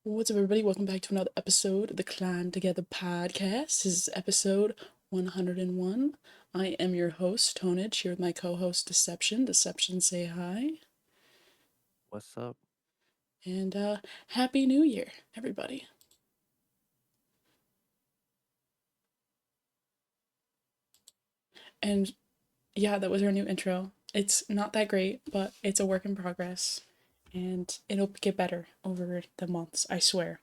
What's up, everybody? Welcome back to another episode of the Climb Together podcast. This is episode 101. I am your host, Tonage, here with my co host, Deception. Deception, say hi. What's up? And Happy New Year, everybody. And yeah, that was our new intro. It's not that great, but it's a work in progress. And it'll get better over the months, I swear.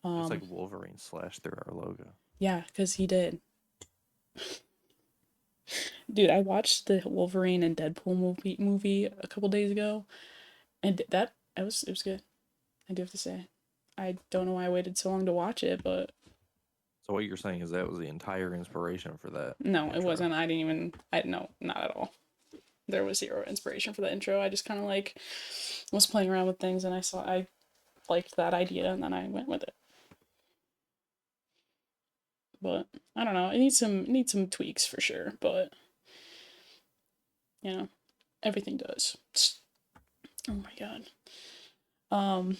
It's like Um, Wolverine slashed through our logo. yeah, because he did. Dude, I watched the Wolverine and Deadpool movie a couple days ago, and that it was good. I do have to say, I don't know why I waited so long to watch it, but So what you're saying is that was the entire inspiration for that no, it intro. wasn't. I didn't even. I no, not at all. There was zero inspiration for the intro. I just kind of like was playing around with things, and I liked that idea, and then I went with it. But I don't know. It needs some tweaks for sure, but you know, everything does. Oh my god. Um,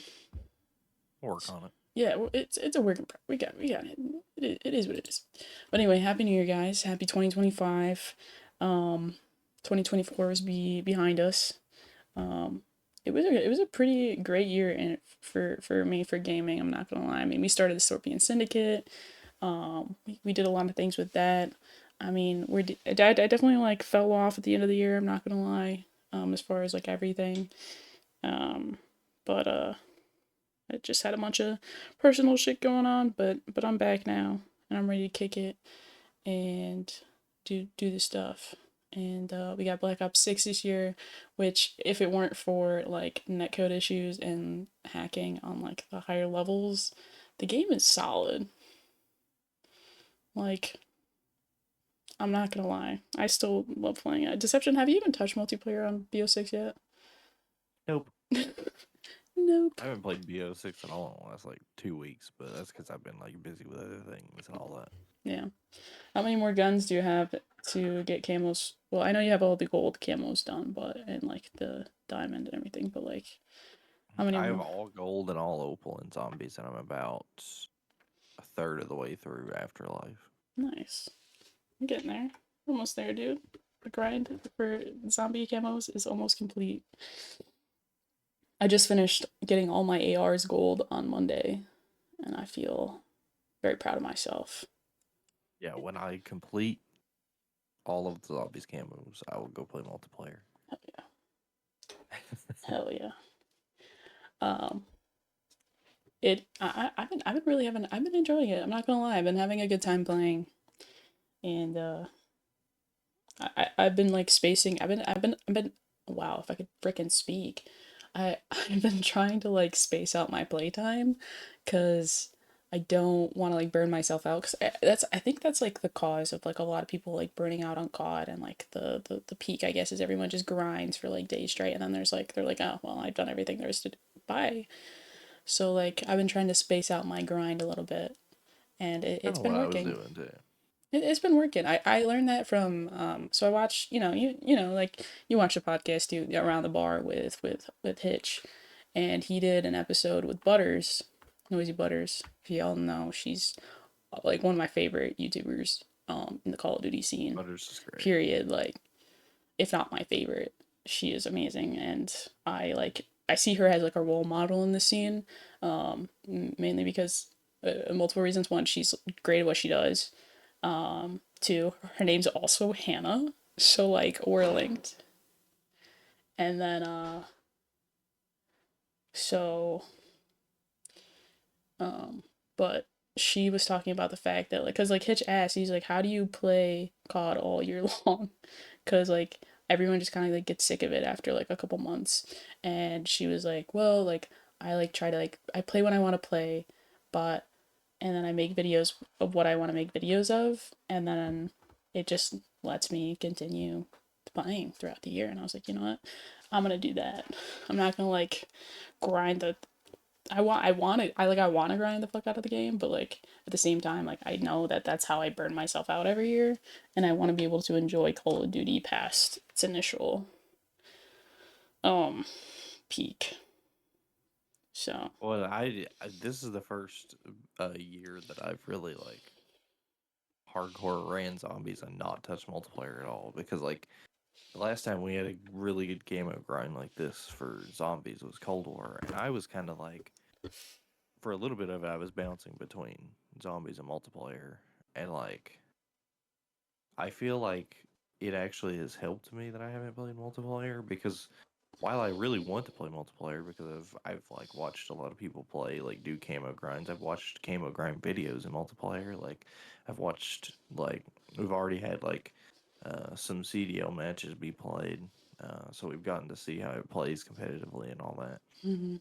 Work on it. yeah, well, it's a work in progress. We got it. It is what it is. But anyway, happy New Year, guys. Happy 2025. 2024 is behind us. Um, it was a pretty great year for me for gaming. I'm not gonna lie. I mean, we started the Scorpion Syndicate. We did a lot of things with that. I mean, I definitely like fell off at the end of the year. I'm not gonna lie. As far as like everything. Um, but I just had a bunch of personal shit going on, but I'm back now and I'm ready to kick it and do the stuff. And we got Black Ops 6 this year, which if it weren't for like netcode issues and hacking on like the higher levels, the game is solid. Like, I'm not gonna lie. I still love playing it. Deception, have you even touched multiplayer on BO6 yet? Nope. Nope. I haven't played BO6 at all in the last like 2 weeks, but that's because I've been like busy with other things and all that. Yeah. How many more guns do you have to get camos? Well, I know you have all the gold camos done, but and like the diamond and everything, but like how many I have more? all gold and all opal and zombies, and I'm about a third of the way through Afterlife. Nice. I'm getting there. Almost there, dude. The grind for zombie camos is almost complete. I just finished getting all my ARs gold on Monday, and I feel very proud of myself. Yeah, when I complete all of the zombies camos, I will go play multiplayer. Hell yeah. Hell yeah. Um, I've been really having I've been enjoying it. I'm not gonna lie. I've been having a good time playing, and I've been like spacing. I've been. Wow, if I could frickin' speak, I've been trying to like space out my playtime, cause I don't want to like burn myself out. Cause I think that's like the cause of like a lot of people like burning out on COD, and like the peak I guess is everyone just grinds for like days straight, and then there's like they're like, oh well, I've done everything there is to do. Bye. So like I've been trying to space out my grind a little bit, and Kind it's of been what I was working. doing too. It's been working. I learned that from so I watch, you know like you watch a podcast you around the bar with Hitch, and he did an episode with Butters, Noisy Butters. If y'all know, she's like one of my favorite YouTubers in the Call of Duty scene. Butters is great. Period. Like if not my favorite. She is amazing, and I see her as like a role model in the scene, mainly because multiple reasons. One, she's great at what she does. Two, her name's also Hannah, so like we're linked. And then so but she was talking about the fact that like, cause like Hitch asked, he's like, how do you play COD all year long? Cause like everyone just kind of like gets sick of it after like a couple months. And she was like, well, like I like try to like I play when I want to play, but and then I make videos of what I want to make videos of, and then it just lets me continue playing throughout the year. And I was like, you know what, I'm gonna do that. I'm not gonna like grind the I want to grind the fuck out of the game, but like at the same time, like I know that that's how I burn myself out every year, and I want to be able to enjoy Call of Duty past its initial um peak. So, Well, this is the first year that I've really like hardcore ran zombies and not touched multiplayer at all because like the last time we had a really good game of grind like this for zombies was Cold War, and I was kind of like for a little bit of it I was bouncing between zombies and multiplayer, and like I feel like it actually has helped me that I haven't played multiplayer because while I really want to play multiplayer because I've like watched a lot of people play like do camo grinds. I've watched camo grind videos in multiplayer. Like I've watched like we've already had like some CDL matches be played. So we've gotten to see how it plays competitively and all that. mhm.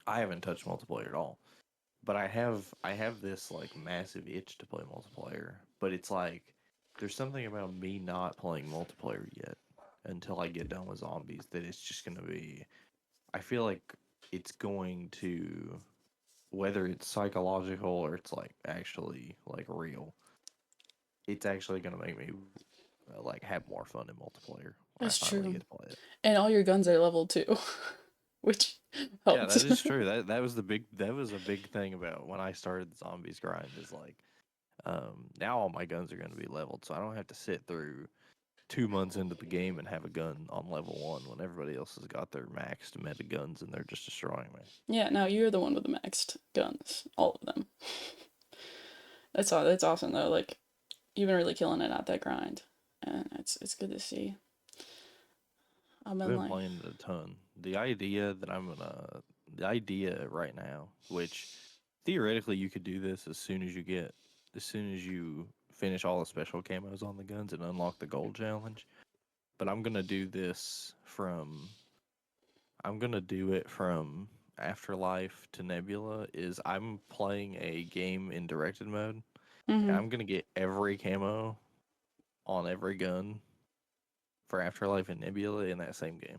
I haven't touched multiplayer at all, but I have this like massive itch to play multiplayer. But it's like there's something about me not playing multiplayer yet until I get done with zombies that it's just gonna be. I feel like it's going to, whether it's psychological or it's like actually like real, it's actually gonna make me like have more fun in multiplayer when I That's finally true. get to play it. And all your guns are level 2, which Yeah, helps. that is true. That was a big thing about when I started the zombies grind is like now all my guns are going to be leveled, so I don't have to sit through 2 months into the game and have a gun on level one when everybody else has got their maxed meta guns and they're just destroying me. Yeah, now you're the one with the maxed guns, all of them. That's all. That's awesome though. Like you've been really killing it at that grind, and it's good to see. I've I've been been like, playing it a ton. The idea right now, which theoretically you could do this as soon as you finish all the special camos on the guns and unlock the gold challenge. But I'm gonna do it from Afterlife to Nebula. Is I'm playing a game in directed mode, and mm-hmm. I'm gonna get every camo on every gun for Afterlife and Nebula in that same game.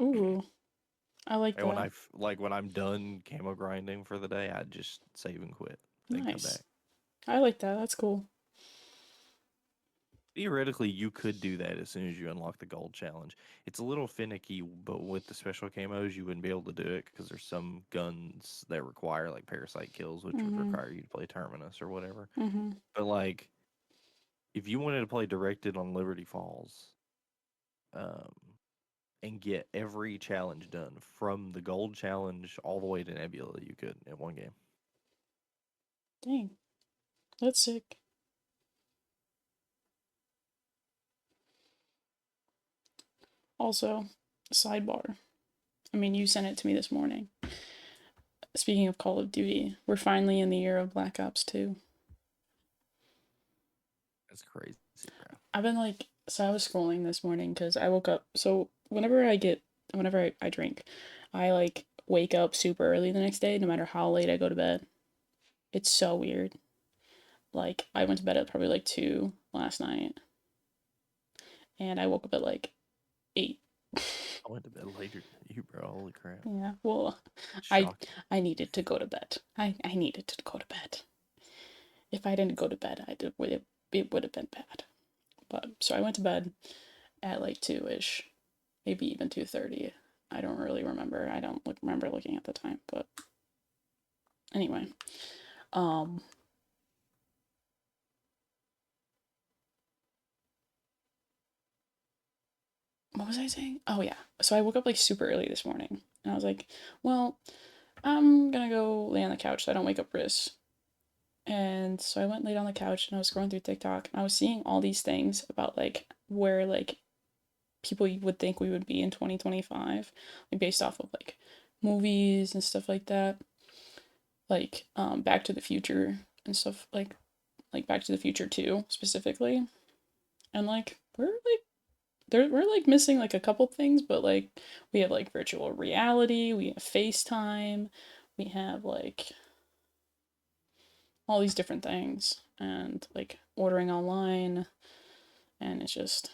Ooh, I like And that. when I'm done camo grinding for the day, I just save and quit, then come Nice. back. I like that. That's cool. Theoretically, you could do that as soon as you unlock the gold challenge. It's a little finicky, but with the special camos, you wouldn't be able to do it because there's some guns that require like parasite kills, which would Mm-hmm. require you to play Terminus or whatever. Mm-hmm. But like, if you wanted to play directed on Liberty Falls, um, and get every challenge done from the gold challenge all the way to Nebula, you could in one game. Dang, that's sick. Also, sidebar. I mean, you sent it to me this morning. Speaking of Call of Duty, we're finally in the year of Black Ops 2. That's crazy, bro. I've been like, so I was scrolling this morning because I woke up. So whenever I drink, I like wake up super early the next day, no matter how late I go to bed. It's so weird. Like, I went to bed at probably like 2 last night, and I woke up at like 8. I went to bed later than you, bro. Holy crap. Yeah, well, I Shocking. I needed to go to bed. I needed to go to bed. If I didn't go to bed, it would have been bad. But so I went to bed at like 2ish, maybe even 2:30. I don't really remember. I don't remember looking at the time, but anyway. Um what was I saying? Oh yeah. So I woke up like super early this morning and I was like, well, I'm gonna go lay on the couch so I don't wake up Chris. And so I went laid on the couch and I was scrolling through TikTok and I was seeing all these things about like where like people would think we would be in 2025, like based off of like movies and stuff like that. Like Back to the Future and stuff like Back to the Future 2 specifically. And like we're like missing like a couple things, but like we have like virtual reality, we have FaceTime, we have like all these different things and like ordering online and it's just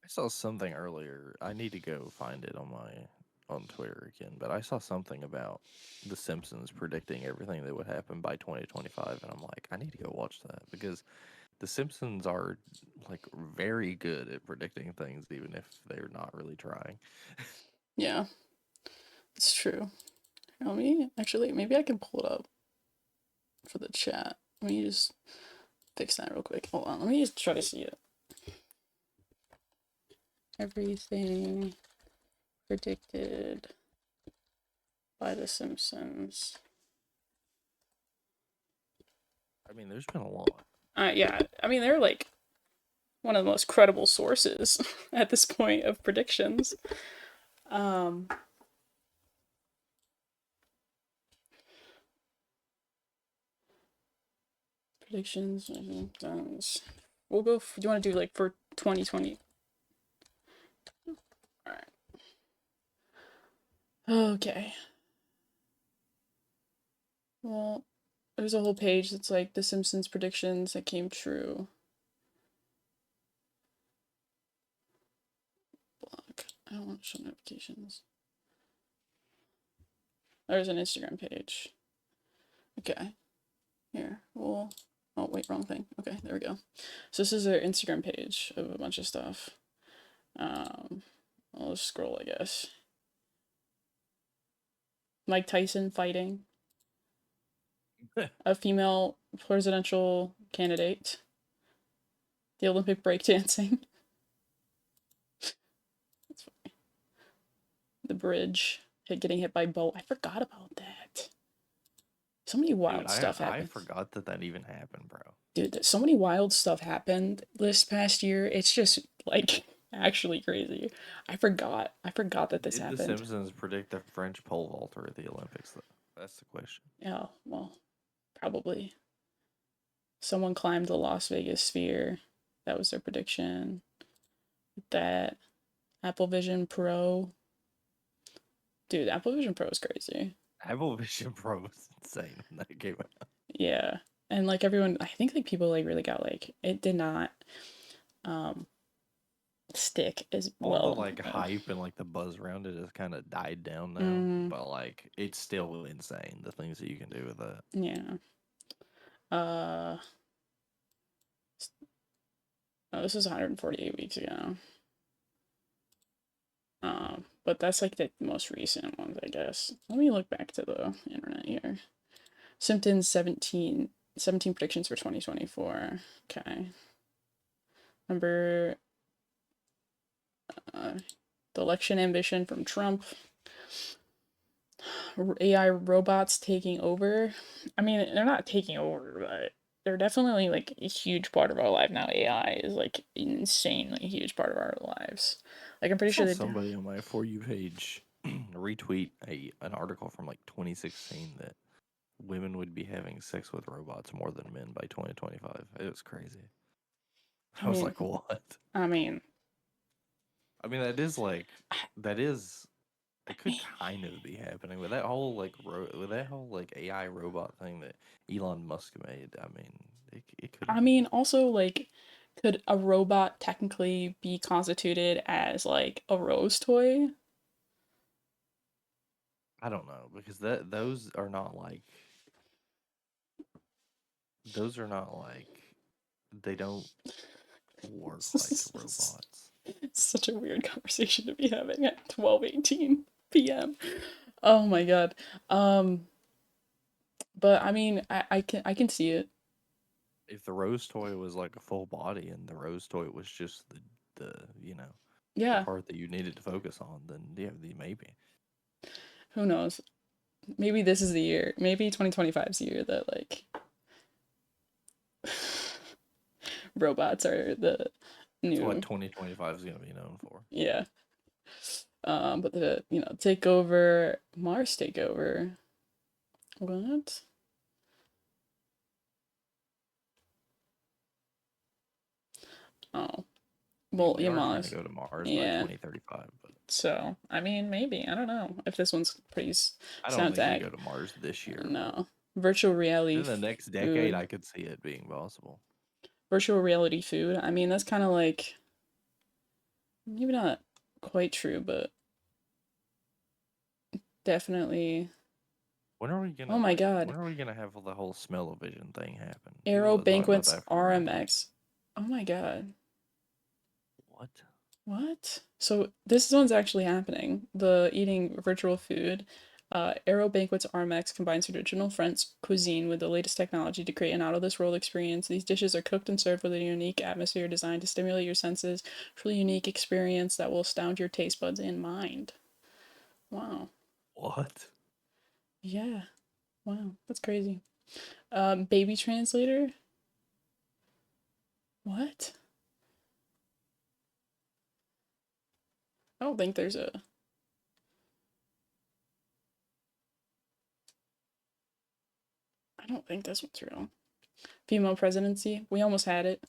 I saw something earlier. I need to go find it on Twitter again, but I saw something about The Simpsons predicting everything that would happen by 2025, and I'm like, I need to go watch that because The Simpsons are like very good at predicting things, even if they're not really trying. yeah, it's true. Let me actually, maybe I can pull it up for the chat. Let me just fix that real quick. Hold on. Let me just try to see it. Everything predicted by The Simpsons. I mean, there's been a lot. Yeah, I mean, they're like one of the most credible sources at this point of predictions. Um, predictions. We'll go. Do you want to do like for 2020? All right. Okay. Well, there's a whole page that's like The Simpsons predictions that came true. Block. I don't want to show notifications. There's an Instagram page. Okay. Here. Well. Oh wait, wrong thing. Okay, there we go. So this is their Instagram page of a bunch of stuff. Um, I'll just scroll, I guess. Mike Tyson fighting a female presidential candidate. The Olympic breakdancing. The bridge. Getting hit by boat. I forgot about that. So many Dude, wild I stuff I happened. forgot that that even happened, bro. Dude, so many wild stuff happened this past year. It's just like actually crazy. I forgot that this Did The happened. Simpsons predict the French pole vaulter at the Olympics, though? That's the question. Yeah, well, probably. Someone climbed the Las Vegas sphere. That was their prediction. That Apple Vision Pro. Dude, Apple Vision Pro is crazy. Apple Vision Pro was insane when that came out. Yeah. And like everyone, I think like people like really got like it did not um stick as All the well. like hype and like the buzz around it has kind of died down now, Mm, but like it's still insane the things that you can do with that. yeah. Uh oh, this was 148 weeks ago. But that's like the most recent ones, I guess. Let me look back to the internet here. Simpsons 17 predictions for 2024. Okay. Number uh, the election ambition from Trump. AI robots taking over. I mean, they're not taking over, but they're definitely like a huge part of our life now. AI is like an insanely huge part of our lives. Like I'm I pretty saw sure they. somebody on my For You page retweet an article from like 2016 that women would be having sex with robots more than men by 2025. It was crazy. I I was mean, like, what? I mean, I mean, that is it I could kind of be happening with that whole with that whole like AI robot thing that Elon Musk made. I mean, it could I happen. mean, also like, could a robot technically be constituted as like a rose toy? I don't know because that those are not like they don't work like robots. It's such a weird conversation to be having at 12:18 p.m. Oh my god. Um, but I mean, I can see it. If the rose toy was like a full body and the rose toy was just the the Yeah, part that you needed to focus on, then yeah, maybe. who knows? Maybe this is the year. Maybe 2025 is the year that like robots are the That's what new 2025 is going to be known for. yeah. But the takeover Mars takeover. What? Oh, I mean, well, we yeah, are trying to Mars. go to Mars by Yeah. 2035, but So I mean, maybe I don't know if this one's pretty. I don't Sounds think we ag. go to Mars this year, but No, virtual reality in the next decade, food. I could see it being possible. Virtual reality food. I mean, that's kind of like maybe not quite true, but definitely. Oh my God, When are we gonna have the whole smell-o-vision thing happen? Aero People have talked about banquets that forever. RMX. Oh my God, What? what? So this one's actually happening. The eating virtual food. Aero Banquets Armex combines traditional French cuisine with the latest technology to create an out of this world experience. These dishes are cooked and served with a unique atmosphere designed to stimulate your senses. Truly unique experience that will astound your taste buds and mind. Wow. What? Yeah. Wow. That's crazy. Baby translator. What? I don't think there's a. I don't think this one's real. Female presidency. We almost had it.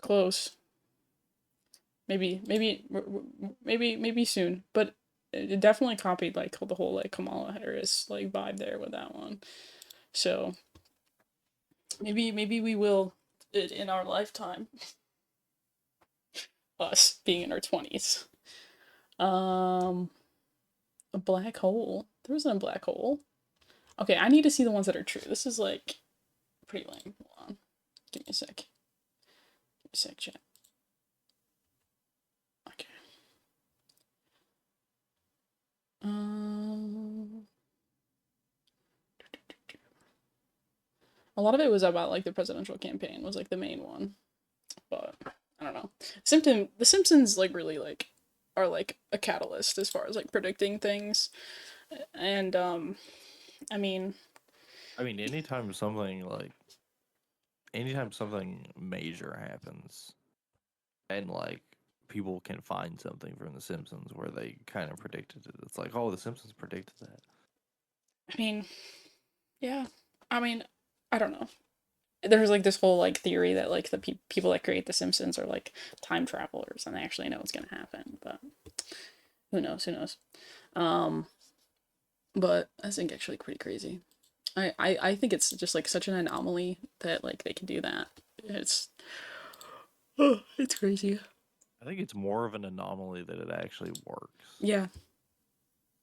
Close. Maybe soon. But it definitely copied like the whole like Kamala Harris like vibe there with that one. So maybe we will it in our lifetime. Us being in our 20s. Um, a black hole. There wasn't a black hole. Okay, I need to see the ones that are true. This is like pretty lame. Hold on. Give me a sec. Give me a sec, chat. Okay. Um, a lot of it was about like the presidential campaign was like the main one, but I don't know. The Simpsons like really like are like a catalyst as far as like predicting things, and I mean, I mean, anytime something major happens, and like people can find something from The Simpsons where they kind of predicted it. It's like, oh, The Simpsons predicted that. I mean, yeah, I mean, I don't know. There's like this whole like theory that like the people that create the Simpsons are like time travelers and they actually know what's gonna happen, but who knows? Who knows? Um, but I think actually pretty crazy. I think it's just like such an anomaly that like they can do that. It's it's crazy. I think it's more of an anomaly that it actually works. Yeah.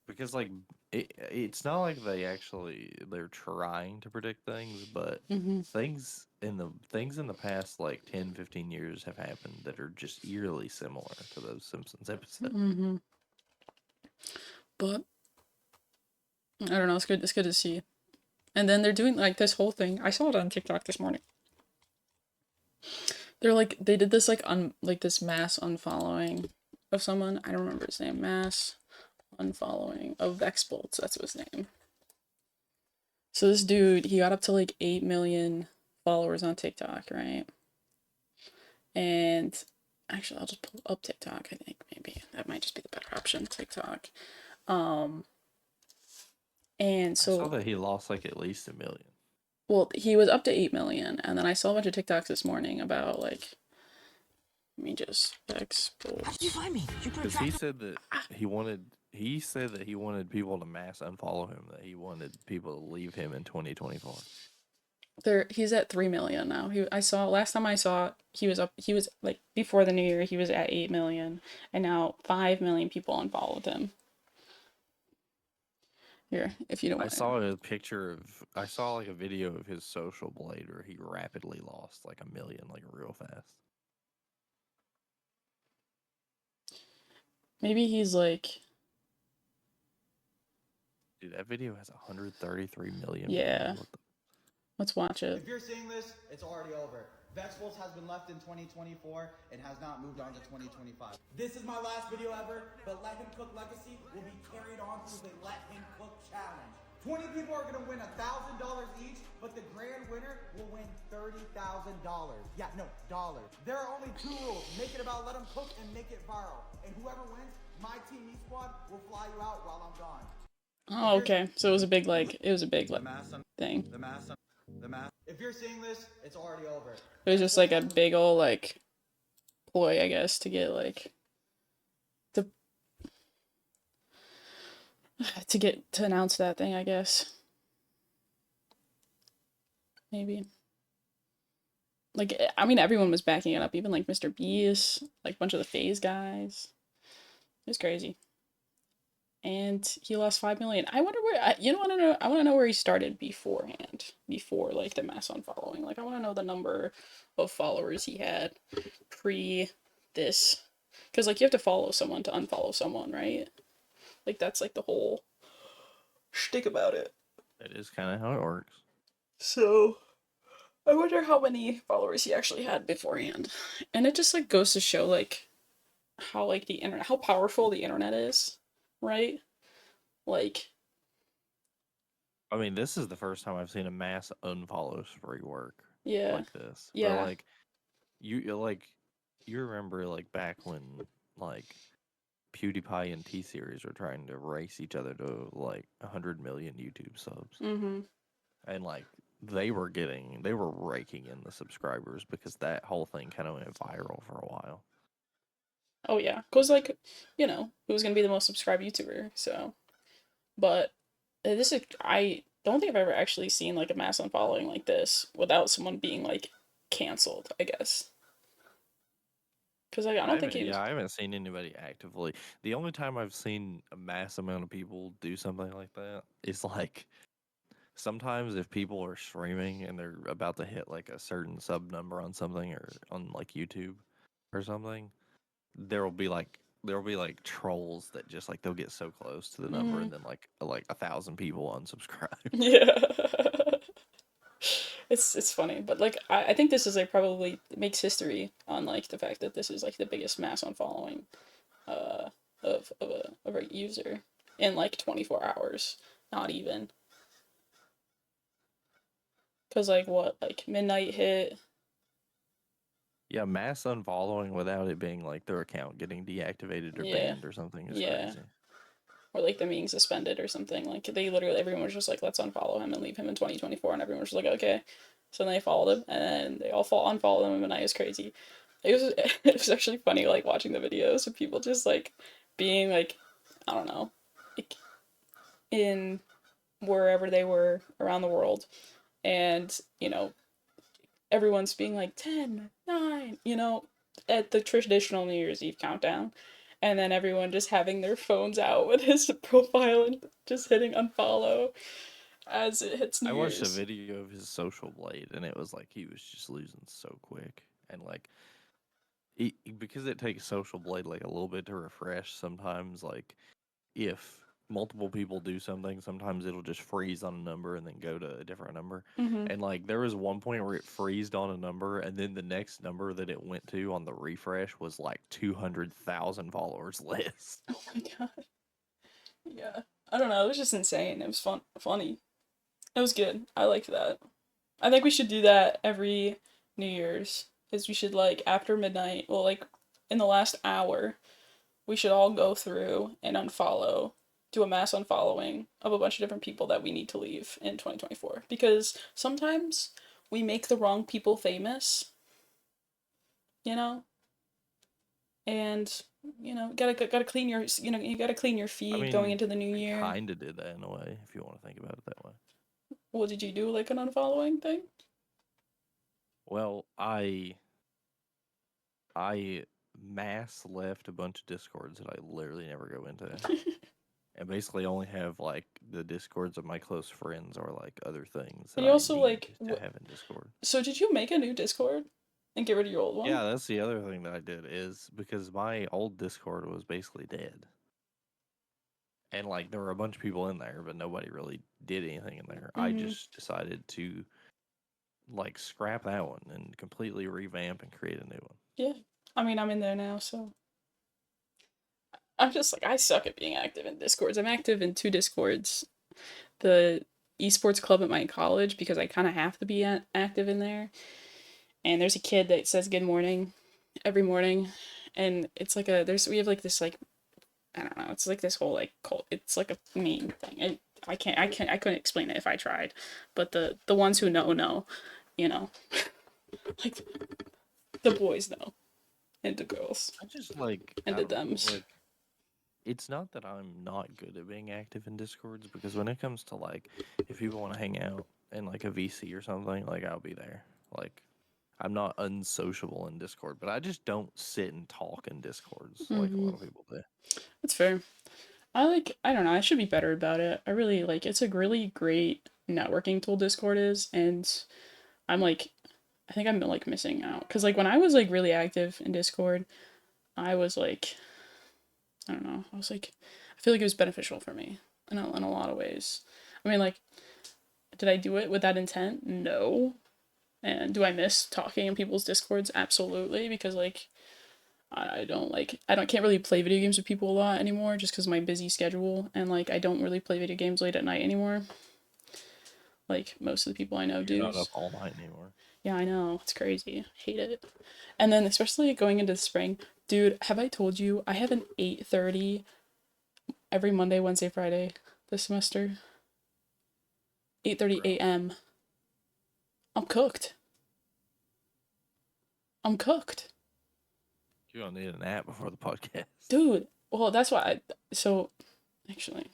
Because like it's not like they're trying to predict things, but Mm-hmm. things in the past like 10, 15 years have happened that are just eerily similar to those Simpsons episodes. Mm-hmm. But I don't know. It's good. It's good to see. And then they're doing like this whole thing. I saw it on TikTok this morning. They're like they did this like this mass unfollowing of someone. I don't remember his name. Mass unfollowing of Vexbolt. That's his name. So this dude, he got up to like 8 million followers on TikTok, right? And actually, I'll just pull up TikTok. I think maybe that might just be the better option. TikTok. Um, and I saw so that he lost like at least 1 million. well, he was up to 8 million, and then I saw a bunch of TikToks this morning about like let me just Vexbolt. How did you find me? You put a Because track. he said that he wanted people to mass unfollow him, that he wanted people to leave him in 2024. He's at 3 million now. I saw last time I saw he was up. He was like before the new year. He was at 8 million, and now 5 million people unfollowed him. Here, if you don't I want, saw a picture of I saw like a video of his social blade where he rapidly lost like 1 million like real fast. maybe he's like, Dude, that video has 133 million yeah. views. What the Let's watch it. If you're seeing this, it's already over. Vexbolt has been left in 2024 and has not moved on to 2025. This is my last video ever, but Let Him Cook Legacy will be carried on through the Let Him Cook Challenge. 20 people are gonna win $1,000 each, but the grand winner will win $30,000. Yeah, no, dollars. There are only two rules. Make it about Let Him Cook and make it viral. And whoever wins, my team E Squad will fly you out while I'm gone. Oh, okay. So it was a big like thing. The math. If you're seeing this, it's already over. It was just like a big old like ploy, I guess, to get like to announce that thing, I guess. Maybe. Like I mean, everyone was backing it up, even like Mr. Beast, like a bunch of the Phase guys. It was crazy. And he lost 5 million. I wonder where you know. I want to know where he started beforehand, before like the mass unfollowing. Like I want to know the number of followers he had pre this, because like you have to follow someone to unfollow someone, right? Like that's like the whole shtick about it. That is kind of how it works. So I wonder how many followers he actually had beforehand. And it just like goes to show like how like the internet, how powerful the internet is, right? Like, I mean, this is the first time I've seen a mass unfollow spree work yeah, like this. Where yeah, like you remember like back when like PewDiePie and T Series were trying to race each other to like 100 million YouTube subs, mm-hmm. and like they were raking in the subscribers because that whole thing kind of went viral for a while. Oh yeah, cause like, who's gonna be the most subscribed YouTuber? So, but this is I don't think I've ever actually seen like a mass unfollowing like this without someone being like canceled. I guess, cause like I don't think he was. I haven't seen anybody actively. The only time I've seen a mass amount of people do something like that is like sometimes if people are streaming and they're about to hit like a certain sub number on something or on like YouTube or something, there will be like trolls that just like they'll get so close to the number Mm, and then like 1,000 people unsubscribe. yeah. It's funny, but like I think this is like probably makes history on like the fact that this is like the biggest mass unfollowing uh of a user in like 24 hours, not even. Cause like what like midnight hit. Yeah, mass unfollowing without it being like their account getting deactivated or Yeah, banned or something is yeah, crazy. or like them being suspended or something. Like they literally everyone was just like let's unfollow him and leave him in 2024, and everyone was just like okay. So then they followed him, and then they all unfollowed him, and midnight was crazy. It was it was actually funny like watching the videos of people just like being like I don't know like in wherever they were around the world and everyone's being like 10, 9, at the traditional New Year's Eve countdown, and then everyone just having their phones out with his profile and just hitting unfollow as it hits New I watched a Year's. video of his social blade and it was like he was just losing so quick and like because it takes social blade like a little bit to refresh sometimes like if multiple people do something sometimes it'll just freeze on a number and then go to a different number Mm-hmm. and like there was one point where it freezed on a number and then the next number that it went to on the refresh was like 200,000 followers less. Oh my god. Yeah. I don't know. It was just insane. It was funny. It was good. I liked that. I think we should do that every New Year's. Is we should like after midnight, well, like in the last hour, we should all go through and unfollow, do a mass unfollowing of a bunch of different people that we need to leave in 2024. Because sometimes we make the wrong people famous, you know, and gotta clean your you gotta clean your I feed going mean, into the new I year. kind of did that in a way if you want to think about it that way. What did you do, like an unfollowing thing? Well, I mass left a bunch of discords that I literally never go into, and basically only have like the discords of my close friends or like other things And that you I also need like to have in Discord. so did you make a new Discord and get rid of your old one? Yeah, that's the other thing that I did is because my old Discord was basically dead, and like there were a bunch of people in there, but nobody really did anything in there. I Mm-hmm. just decided to like scrap that one and completely revamp and create a new one. Yeah. I mean, I'm in there now, so I'm just like I suck at being active in Discords. I'm active in two Discords. The esports club at my college because I kind of have to be active in there. And there's a kid that says good morning every morning, and it's like we have like this like I don't know. It's like this whole like cult. It's like a meme thing. I couldn't explain it if I tried, but the ones who know, you know, like the boys know, and the girls, I just like and I the don't know, thems. like it's not that I'm not good at being active in Discords because when it comes to like if people want to hang out in like a VC or something, like I'll be there. Like I'm not unsociable in Discord, but I just don't sit and talk in Discords like a Mm-hmm. lot of people do. That's fair. I don't know. I should be better about it. I really like. It's a really great networking tool. Discord is, and I'm like, I think I'm like missing out because like when I was like really active in Discord, I was like, I don't know. I was like, I feel like it was beneficial for me. in a lot of ways. I mean, like, did I do it with that intent? No. And do I miss talking in people's discords? Absolutely, because like I don't can't really play video games with people a lot anymore just because of my busy schedule, and like I don't really play video games late at night anymore. Like most of the people I know You're do. not up all night anymore. Yeah, I know. It's crazy. Hate it. And then especially going into the spring, dude, have I told you I have an 8:30 every Monday, Wednesday, Friday this semester? 8:30 Bro, a.m. I'm cooked. I'm cooked. you're gonna need a nap before the podcast. Dude, well, that's why so actually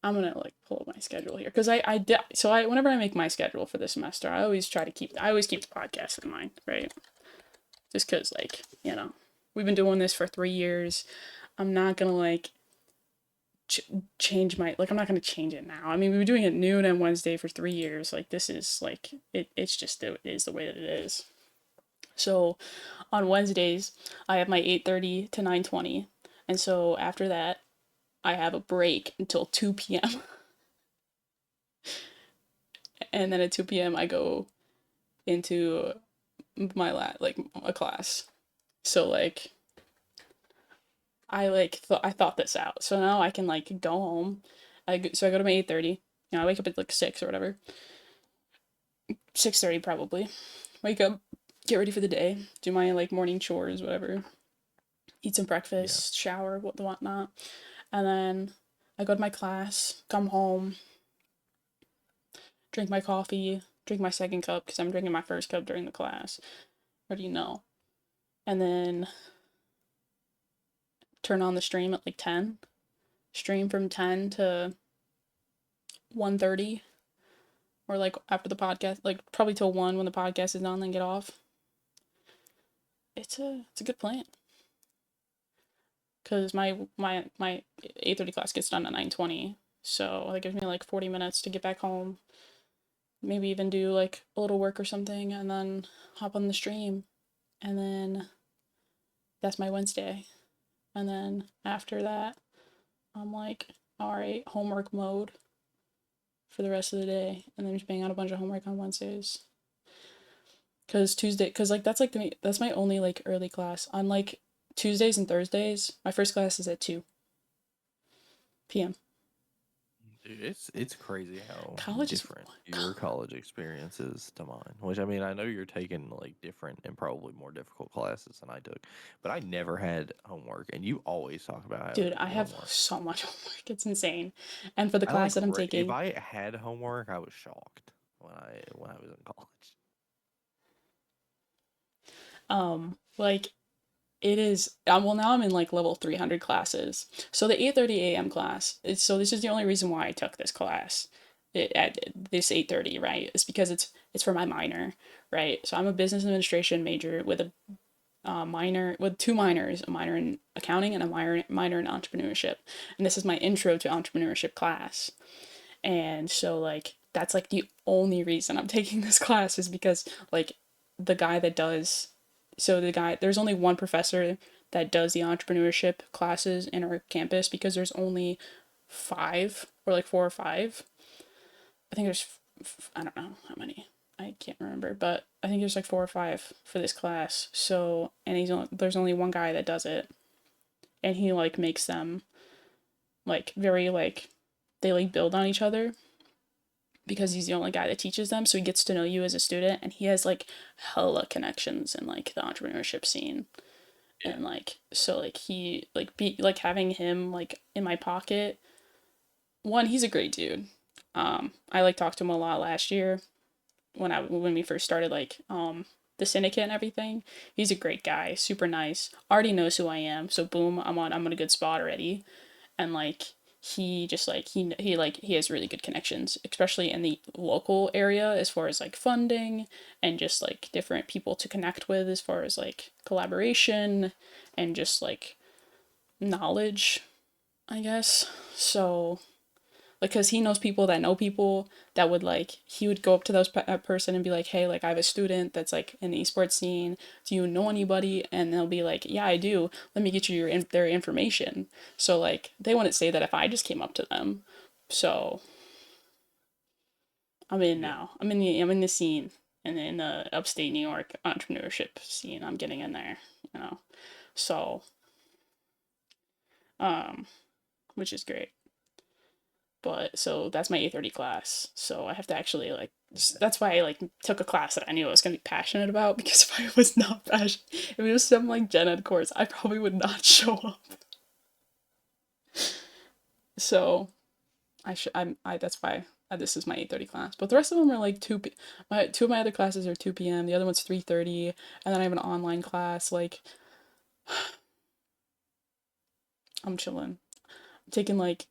I'm gonna like pull up my schedule here because I did so I whenever I make my schedule for this semester I always keep the podcast in mind, right? Just because like we've been doing this for 3 years. I'm not gonna like change my like I'm not gonna change it now. I mean, we've been doing it noon and Wednesday for 3 years. Like this is like it's just it is the way that it is. So on Wednesdays I have my 8:30 to 9:20, and so after that I have a break until 2 p.m. and then at 2 p.m. I go into like a class. So like I thought this out. So now I can like go home. So I go to my 8:30. I wake up at like 6 or whatever. 6:30 probably. Wake up, get ready for the day, do my like morning chores, whatever. Eat some Yeah. breakfast, shower, whatnot, and then I go to my class, come home, drink my coffee, drink my second cup because I'm drinking my first cup during the class. Already know. And then turn on the stream at like 10. Stream from 10 to 1:30, or like after the podcast, like probably till 1 when the podcast is done, then get off. It's a good plan. Cuz my 8:30 class gets done at 9:20. So that gives me like 40 minutes to get back home. Maybe even do like a little work or something and then hop on the stream. And then that's my Wednesday. And then after that, I'm like, all right, homework mode for the rest of the day, and then just bang out a bunch of homework on Wednesdays. Cause like that's my only like early class. On like Tuesdays and Thursdays, my first class is at 2 p.m. Dude, it's crazy how College is different your college experience is to mine. Which I mean, I know you're taking like different and probably more difficult classes than I took, but I never had homework, and you always talk about having dude. to I do have homework. so much homework. It's insane. And for the I like class that I'm if taking, I had homework, I was shocked when I was in college. like it is well now I'm in like level 300 classes. So the 8:30 a.m. class is so this is the only reason why I took this class. At this 8:30, right? It's because it's for my minor, right? So I'm a business administration major with a minor with two minors, a minor in accounting and a minor in entrepreneurship. And this is my intro to entrepreneurship class. And so like that's like the only reason I'm taking this class is because like the guy that does there's only one professor that does the entrepreneurship classes in our campus because there's only five or like four or five. I think there's I don't know how many. I can't remember, but I think there's like four or five for this class. So and there's only one guy that does it, and he like makes them like very like they like build on each other because he's the only guy that teaches them, so he gets to know you as a student, and he has like hella connections in like the entrepreneurship scene. Yeah. And like so like he like be like having him like in my pocket. One, he's a great dude. I like talked to him a lot last year when we first started like the syndicate and everything. He's a great guy, super nice. Already knows who I am, so boom, I'm on a good spot already. And like he just like he has really good connections, especially in the local area as far as like funding and just like different people to connect with as far as like collaboration and just like knowledge, I guess. So like because he knows people that know people that would like he would go up to that person and be like, hey, like I have a student that's like in the esports scene, do you know anybody? And they'll be like, yeah, I do, let me get you their information. So like they wouldn't say that if I just came up to them, So I'm in Yeah. now. I'm in the scene, and in the upstate New York entrepreneurship scene. I'm getting in there, you know. So um, which is great. But so that's my 8:30 class. So I have to actually like that's why I like took a class that I knew I was gonna be passionate about, because if I was not passionate, if it was some like gen ed course, I probably would not show up. So I that's why this is my 8:30 class. But the rest of them are like two of my other classes are 2 p.m. The other one's 3:30, and then I have an online class. Like I'm chilling. I'm taking like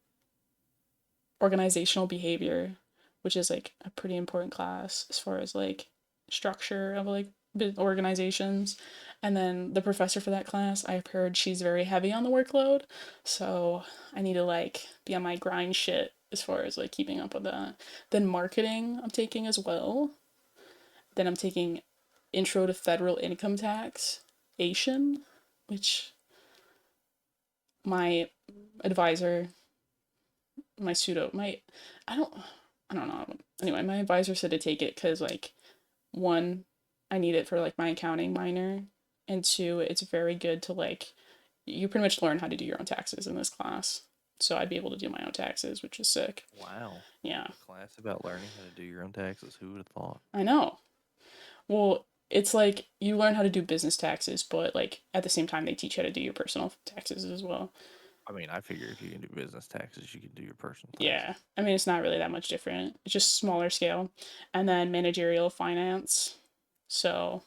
organizational behavior, which is like a pretty important class as far as like structure of like organizations. And then the professor for that class, I've heard she's very heavy on the workload, so I need to like be on my grind shit as far as like keeping up with that. Then marketing I'm taking as well. Then I'm taking intro to federal income tax Asian, which my advisor, my pseudo my I don't know. Anyway, my advisor said to take it because like one, I need it for like my accounting minor, and two, it's very good to like you pretty much learn how to do your own taxes in this class. So I'd be able to do my own taxes, which is sick. Wow. Yeah, A class about learning how to do your own taxes. Who would have thought? I know. Well, it's like you learn how to do business taxes, but like at the same time they teach you how to do your personal taxes as well. I mean, I figure if you can do business taxes, you can do your personal Yeah. taxes. I mean, it's not really that much different. It's just smaller scale. And then managerial finance. So,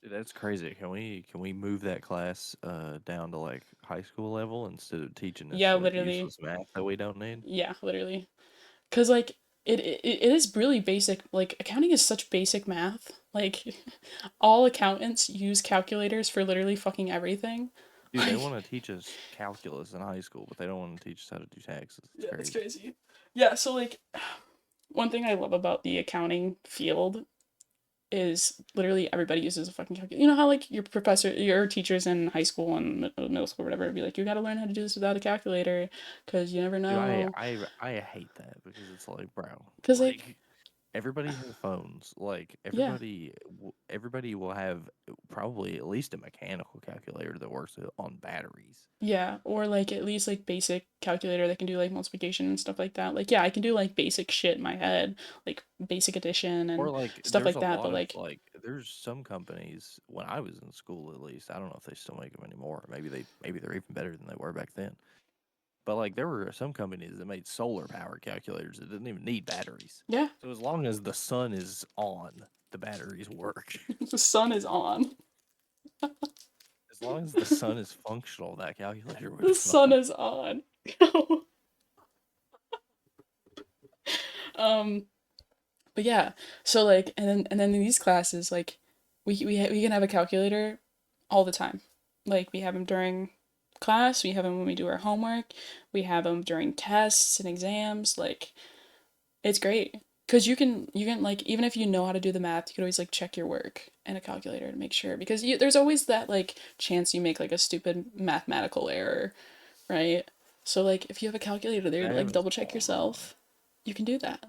Dude, that's crazy. Can we move that class down to like high school level instead of teaching yeah, us like literally. useless math that we don't need? Yeah, literally. Because like it is really basic. Like accounting is such basic math. Like all accountants use calculators for literally fucking everything. Dude, they Like want to teach us calculus in high school, but they don't want to teach us how to do taxes. It's yeah, it's crazy. crazy. Yeah, so like one thing I love about the accounting field is literally everybody uses a fucking calculator. You know how like your teachers in high school and middle school, or whatever, would be like, you got to learn how to do this without a calculator, because you never Dude, I know. I I hate that because it's like, bro, Because like like everybody has phones. Like yeah, everybody will have probably at least a mechanical calculator that works on batteries. yeah, or like at least like basic calculator that can do like multiplication and stuff like that. Like yeah, I can do like basic shit in my head, like basic addition Or and like stuff there's like a that. lot But of like like there's some companies when I was in school at least. I don't know if they still make them anymore. Maybe they're even better than they were back then. But like there were some companies that made solar powered calculators that didn't even need batteries. yeah, So as long as the sun is on, the batteries work. the sun is on. As long as the sun is functional, that calculator would be The sun fine. is on. um, but yeah, so like, and then in these classes, like, we can have a calculator all the time. Like we have them during class, we have them when we do our homework, we have them during tests and exams. Like it's great because you can like even if you know how to do the math, you can always like check your work in a calculator to make sure, because there's always that like chance you make like a stupid mathematical error, right? So like if you have a calculator there That to like happens double check all the time. yourself, you can do that.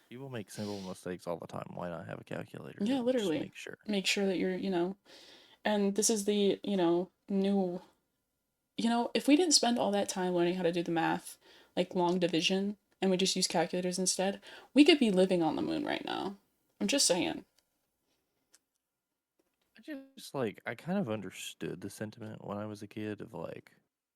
People make simple mistakes all the time. Why not have a calculator Yeah, to just literally. make sure? Make sure that you're. And this is the, new, if we didn't spend all that time learning how to do the math, like long division, and we just use calculators instead, we could be living on the moon right now. I'm just saying. I just like I kind of understood the sentiment when I was a kid of like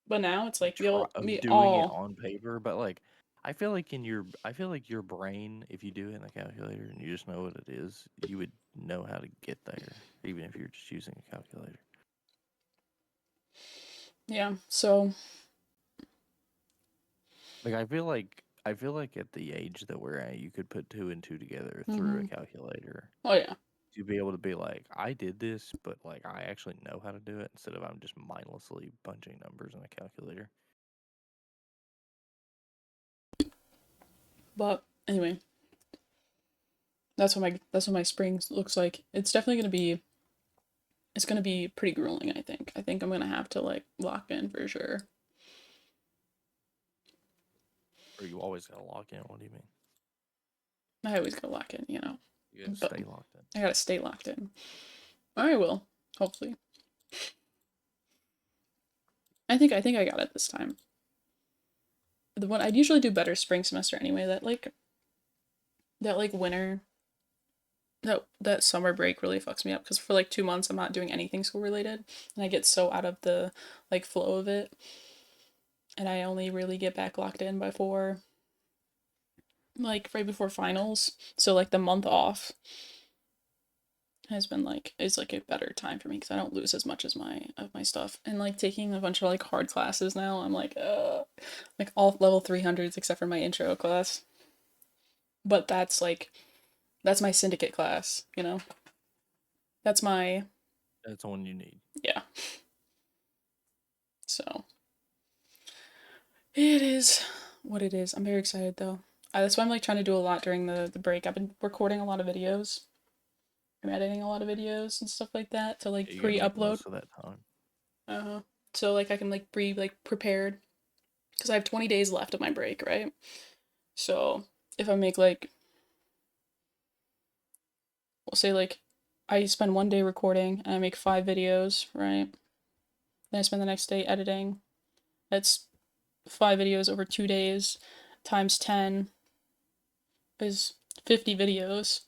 But now it's of like try we of doing it all, on paper, but like I feel like your brain, if you do it in the calculator and you just know what it is, you would know how to get there, even if you're just using a calculator. yeah. So, Like I feel like at the age that we're at, you could put two and two together through a hmm calculator oh yeah. to be able to be like, I did this, but like I actually know how to do it instead of I'm just mindlessly punching numbers in a calculator. But anyway, that's what my spring looks like. It's gonna be pretty grueling, I think. I think I'm gonna have to like lock in for sure. Or you always gotta lock in. What do you mean? I always gotta lock in, you know. You gotta But stay locked in. I gotta stay locked in. I will, hopefully. I think I got it this time. The one I'd usually do better spring semester anyway. That winter, that summer break really fucks me up because for like 2 months I'm not doing anything school related, and I get so out of the like flow of it, and I only really get back locked in by four, like right before finals. So like the month off has been like is like a better time for me because I don't lose as much as my stuff, and like taking a bunch of like hard classes now. I'm like all level 300s except for my intro class, but that's my syndicate class, you know. That's my That's the one you need. yeah. So it is what it is. I'm very excited though. That's why I'm like trying to do a lot during the break. I've been recording a lot of videos. I'm editing a lot of videos and stuff like that to like Yeah, you're gonna need pre-upload. most of that time. Uh-huh. So like I can like be like prepared because I have 20 days left of my break, right? So if I make like we'll say like I spend one day recording and I make 5 videos, right? Then I spend the next day editing. That's 5 videos over 2 days times 10 is 50 videos.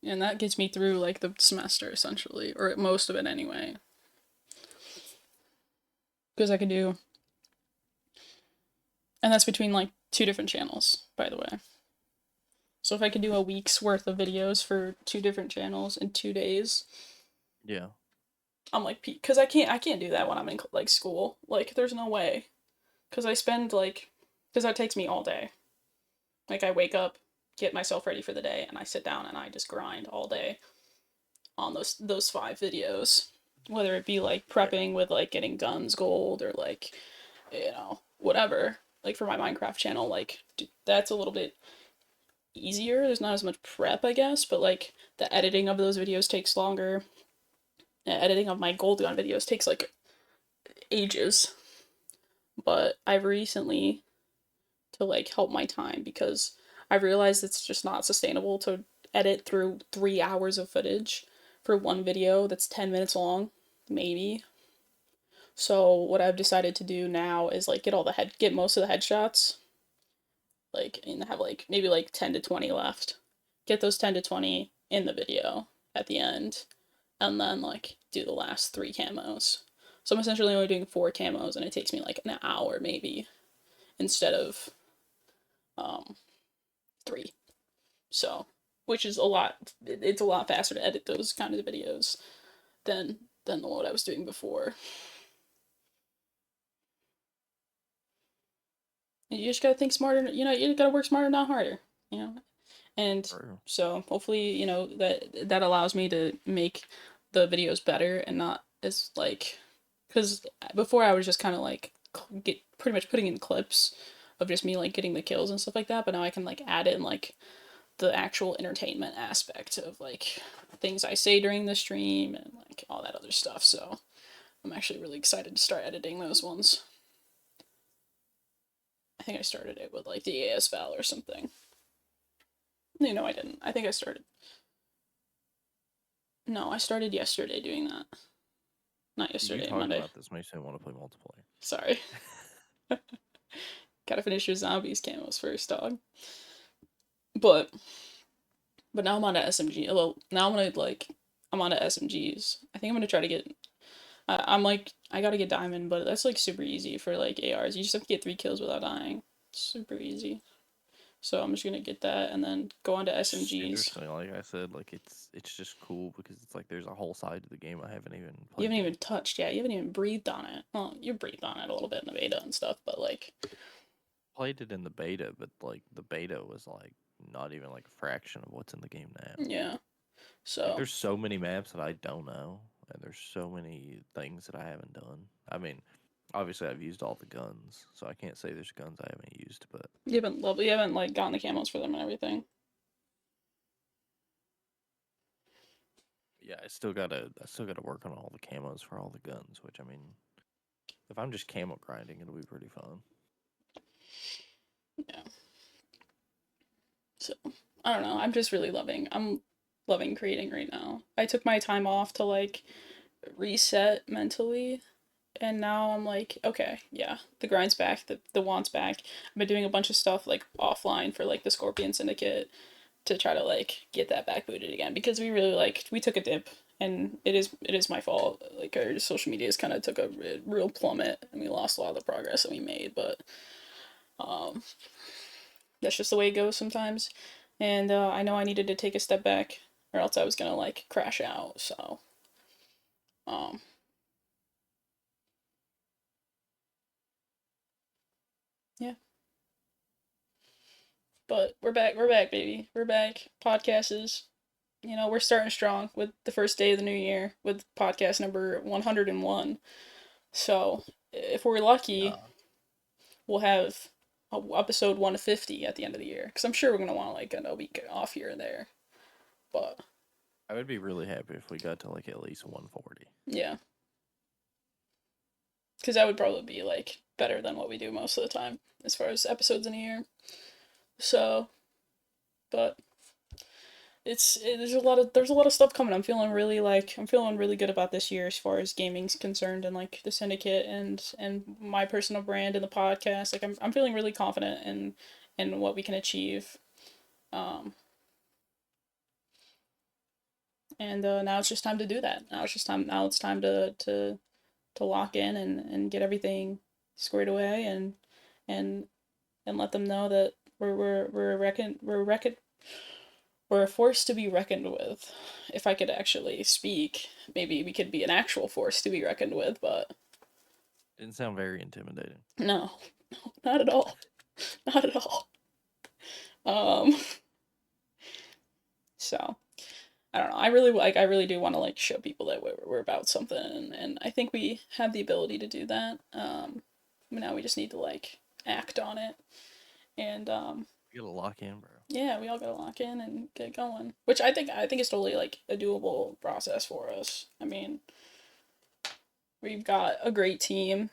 And that gets me through like the semester essentially, or most of it anyway. Because I can do, and that's between like 2 different channels, by the way. So if I could do a week's worth of videos for 2 different channels in 2 days, Yeah. I'm like, because I can't do that when I'm in like school. Like, there's no way. Because I spend like, because that takes me all day. Like, I wake up, get myself ready for the day, and I sit down and I just grind all day on those 5 videos. Whether it be like prepping with like getting guns gold or like, whatever. Like for my Minecraft channel, like that's a little bit easier. There's not as much prep, I guess, but like the editing of those videos takes longer. The editing of my gold gun videos takes like ages. But I've recently to like help my time because I've realized it's just not sustainable to edit through 3 hours of footage for one video that's 10 minutes long, maybe. So what I've decided to do now is like get most of the headshots, like and have like maybe like 10 to 20 left. Get those 10 to 20 in the video at the end, and then like do the last 3 camos. So I'm essentially only doing 4 camos, and it takes me like an hour maybe instead of um 3. So, which is a lot. It's a lot faster to edit those kind of videos than what I was doing before. You just gotta think smarter. You gotta work smarter, not harder. You know, and True. so hopefully, that allows me to make the videos better and not as like, because before I was just kind of like get pretty much putting in clips of just me like getting the kills and stuff like that. But now I can like add in like the actual entertainment aspect of like things I say during the stream and like all that other stuff. So I'm actually really excited to start editing those ones. I think I started it with like the AS Val or something. I didn't. I think I started. No, I started yesterday doing that. Not You yesterday, talking Monday. about this makes me want to play multiplayer. Sorry. Gotta finish your zombies camos first, dog. But now I'm on to SMG. Well, now I'm on to SMGs. I think I'm gonna try to get. I'm like I gotta get diamond, but that's like super easy for like ARs. You just have to get 3 kills without dying. Super easy. So I'm just gonna get that and then go on to SMGs. Seriously, like I said, like it's just cool because it's like there's a whole side to the game I haven't even You played haven't yet. even touched yet. You haven't even breathed on it. Well, you breathed on it a little bit in the beta and stuff, but like Played it in the beta, but like the beta was like not even like a fraction of what's in the game now. yeah. Like So there's so many maps that I don't know, and there's so many things that I haven't done. I mean, obviously I've used all the guns, so I can't say there's guns I haven't used, but you haven't like gotten the camos for them and everything. yeah, I still gotta work on all the camos for all the guns, which I mean, if I'm just camo grinding, it'll be pretty fun. Yeah. So I don't know. I'm just really loving. I'm loving creating right now. I took my time off to like reset mentally, and now I'm like, okay, yeah, the grind's back, the want's back. I've been doing a bunch of stuff like offline for like the Scorpion Syndicate to try to like get that back booted again because we really like we took a dip, and it is my fault. Like our social media's kind of took a real plummet and we lost a lot of the progress that we made, but um that's just the way it goes sometimes. And I know I needed to take a step back or else I was gonna like crash out. So um yeah, but we're back, baby. We're back. Podcast is, we're starting strong with the first day of the new year with podcast number 101. So if we're lucky, Yeah. we'll have episode 150 at the end of the year. Because I'm sure we're gonna want like a week off here and there. But I would be really happy if we got to like at least 140. yeah, because that would probably be like better than what we do most of the time as far as episodes in a year. So, but there's a lot of stuff coming. I'm feeling really good about this year as far as gaming's concerned and like the syndicate and my personal brand and the podcast. Like I'm feeling really confident in what we can achieve. Um, and now it's just time to do that. Now it's time to lock in and get everything squared away and and let them know that we're a force to be reckoned with. If I could actually speak, maybe we could be an actual force to be reckoned with, but Didn't sound very intimidating. no, not at all. Not at all. Um, so I don't know. I really do want to like show people that we're about something, and I think we have the ability to do that. Now we just need to like act on it, and You gotta lock in, bro. yeah, we all gotta lock in and get going. Which I think is totally like a doable process for us. I mean, we've got a great team,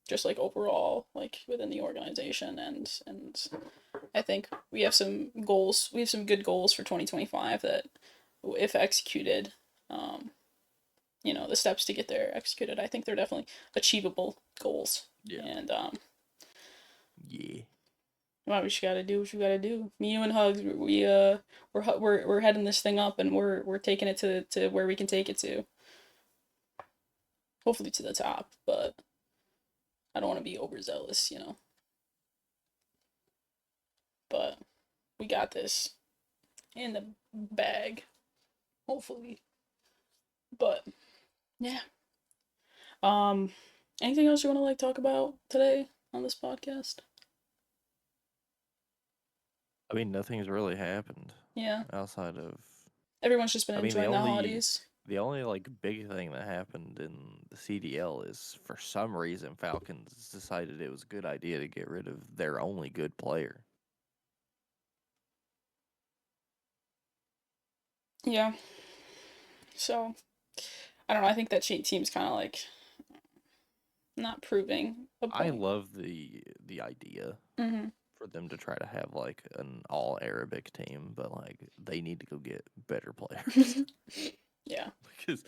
just like overall, like within the organization, and I think we have some goals. We have some good goals for 2025 that, if executed, um, the steps to get there executed, I think they're definitely achievable goals. Yeah. And Yeah. well, we just gotta do what you gotta do. Me, you, and Hugs, we're heading this thing up, and we're taking it to where we can take it to. Hopefully to the top, but I don't want to be overzealous. But we got this in the bag, hopefully. But yeah. Um, anything else you want to like talk about today on this podcast? I mean, nothing's really happened Yeah, outside of. everyone's just been I mean, the enjoying the only holidays. the only like big thing that happened in the CDL is for some reason Falcons decided it was a good idea to get rid of their only good player. Yeah. So I don't know. I think that team's kind of like not proving a I point. love the idea Mm-hmm. for them to try to have like an all Arabic team, but like they need to go get better players Yeah. because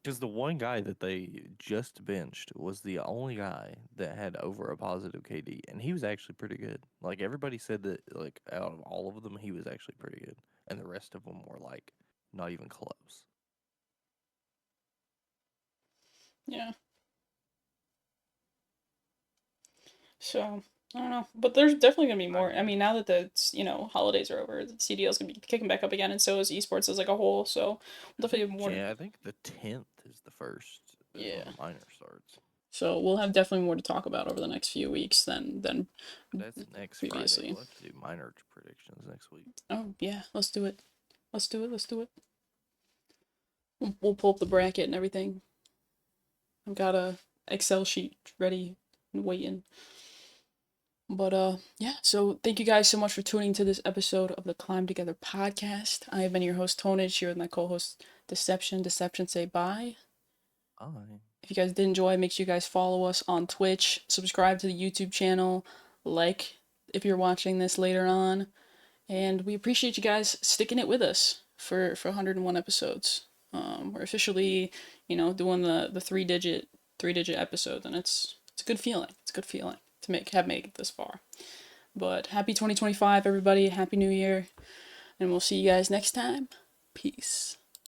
because the one guy that they just benched was the only guy that had over a positive KD, and he was actually pretty good. Like everybody said that, like out of all of them, he was actually pretty good, and the rest of them were like not even close. Yeah. So I don't know, but there's definitely gonna be I more. I mean, mean, now that the holidays are over, the CDL's gonna be kicking back up again, and so is esports as like a whole. So we'll definitely have more. I think the 10th is the first is when Yeah. the minor starts. So we'll have definitely more to talk about over the next few weeks than But that's next Friday. previously. We'll have to do minor predictions next week. Oh yeah, let's do it. Let's do it. Let's do it. We'll pull up the bracket and everything. I've got a Excel sheet ready and waiting. But yeah, so thank you guys so much for tuning to this episode of the Climb Together podcast. I have been your host Tonage here with my co-host Deception. Deception, say bye. Bye. If you guys did enjoy, make sure you guys follow us on Twitch, subscribe to the YouTube channel, like if you're watching this later on. And we appreciate you guys sticking it with us for 101 episodes. We're officially, doing the three digit episodes, and it's a good feeling. It's a good feeling to have made it this far. But happy 2025, everybody. Happy New Year. And we'll see you guys next time. Peace.